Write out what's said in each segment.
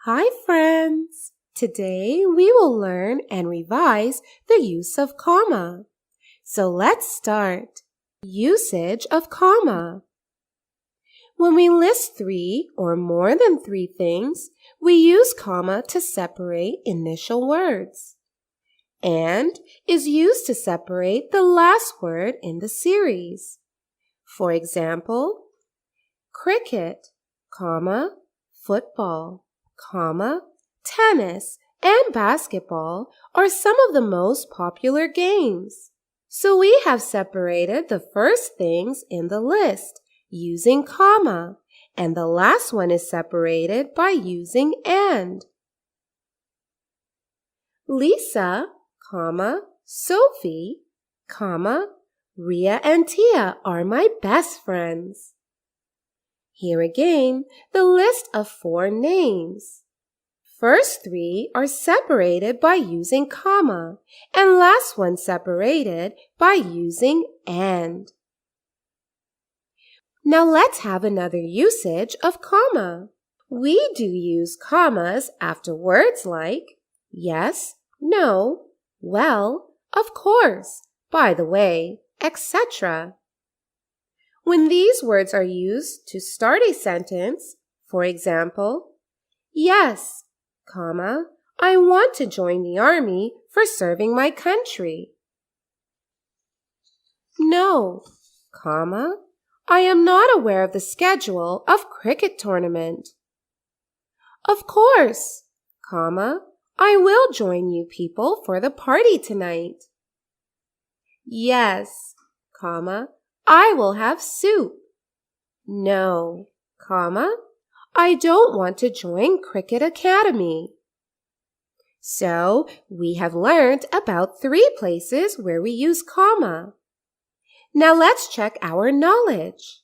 Hi friends! Today we will learn and revise the use of comma. So let's start. Usage of comma. When we list 3 or more than 3 things, we use comma to separate initial words. And is used to separate the last word in the series. For example, cricket, comma, football, comma, tennis, and basketball are some of the most popular games. So we have separated the first things in the list using comma, and the last one is separated by using and. Lisa, comma, Sophie, comma, Ria and Tia are my best friends. Here again, the list of 4 names. First 3 are separated by using comma, and last one separated by using and. Now let's have another usage of comma. We do use commas after words like yes, no, well, of course, by the way, etc. When these words are used to start a sentence, for example, yes, comma, I want to join the army for serving my country. No, comma, I am not aware of the schedule of cricket tournament. Of course, comma, I will join you people for the party tonight. Yes, comma, I will have soup. No, comma, I don't want to join Cricket Academy. So, we have learned about 3 places where we use comma. Now let's check our knowledge.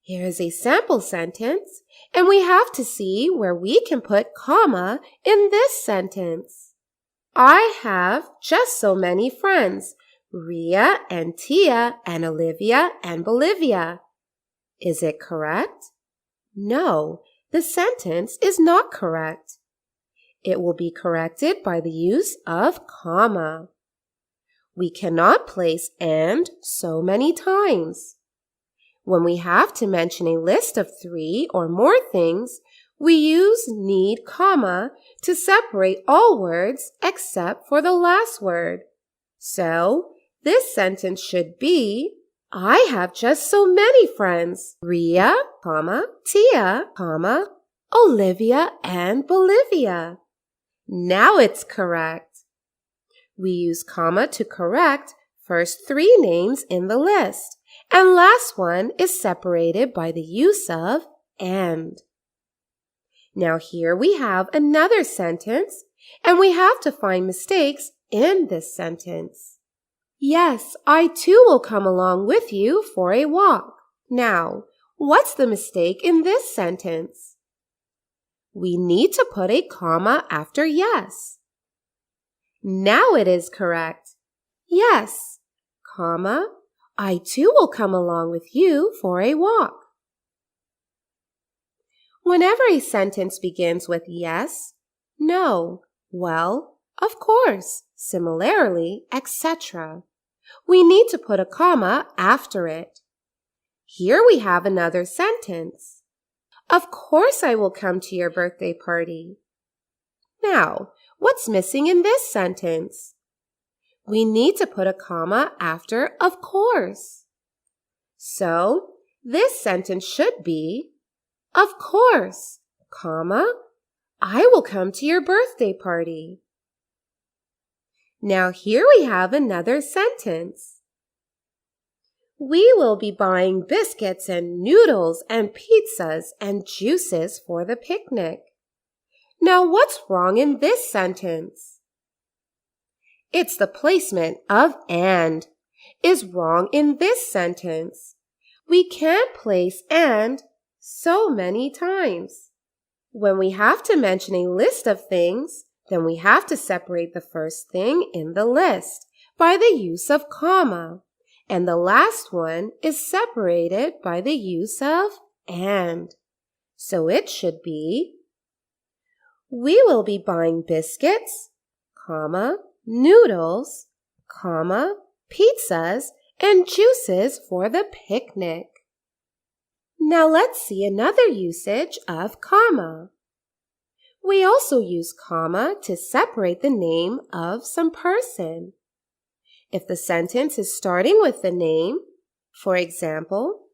Here is a sample sentence, and we have to see where we can put comma in this sentence. I have just so many friends, Ria and Tia and Olivia and Bolivia. Is it correct? No, the sentence is not correct. It will be corrected by the use of comma. We cannot place and so many times. When we have to mention a list of 3 or more things, we use need comma to separate all words except for the last word. So, this sentence should be, I have just so many friends, Ria, comma, Tia, comma, Olivia, and Bolivia. Now it's correct. We use comma to correct first 3 names in the list, and last one is separated by the use of and. Now here we have another sentence, and we have to find mistakes in this sentence. Yes, I too will come along with you for a walk. Now, what's the mistake in this sentence? We need to put a comma after yes. Now it is correct. Yes, comma, I too will come along with you for a walk. Whenever a sentence begins with yes, no, well, of course, similarly, etc., we need to put a comma after it. Here we have another sentence. Of course I will come to your birthday party. Now, what's missing in this sentence? We need to put a comma after of course. So, this sentence should be, of course, comma, I will come to your birthday party. Now here we have another sentence. We will be buying biscuits and noodles and pizzas and juices for the picnic. Now what's wrong in this sentence? It's the placement of and is wrong in this sentence. We can't place and so many times. When we have to mention a list of things, then we have to separate the first thing in the list by the use of comma, and the last one is separated by the use of and. So it should be, We will be buying biscuits, noodles, pizzas, and juices for the picnic. Now let's see another usage of comma. We also use comma to separate the name of some person. If the sentence is starting with the name, for example,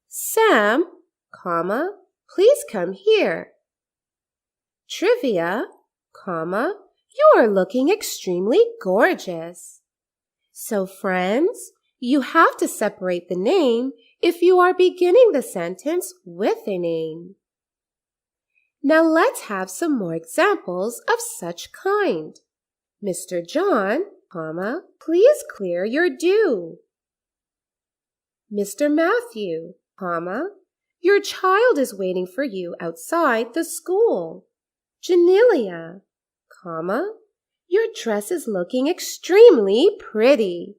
Sam, please come here. Trivia, you are looking extremely gorgeous. So friends, you have to separate the name if you are beginning the sentence with a name. Now let's have some more examples of such kind. Mr. John, please clear your due. Mr. Matthew, your child is waiting for you outside the school. Janelia, your dress is looking extremely pretty.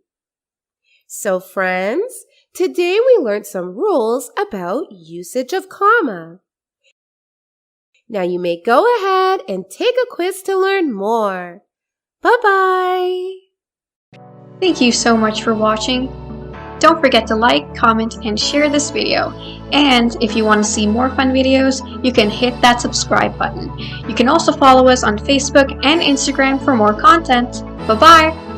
So friends, today we learned some rules about usage of comma. Now you may go ahead and take a quiz to learn more. Bye-bye! Thank you so much for watching. Don't forget to like, comment, and share this video. And if you want to see more fun videos, you can hit that subscribe button. You can also follow us on Facebook and Instagram for more content. Bye-bye!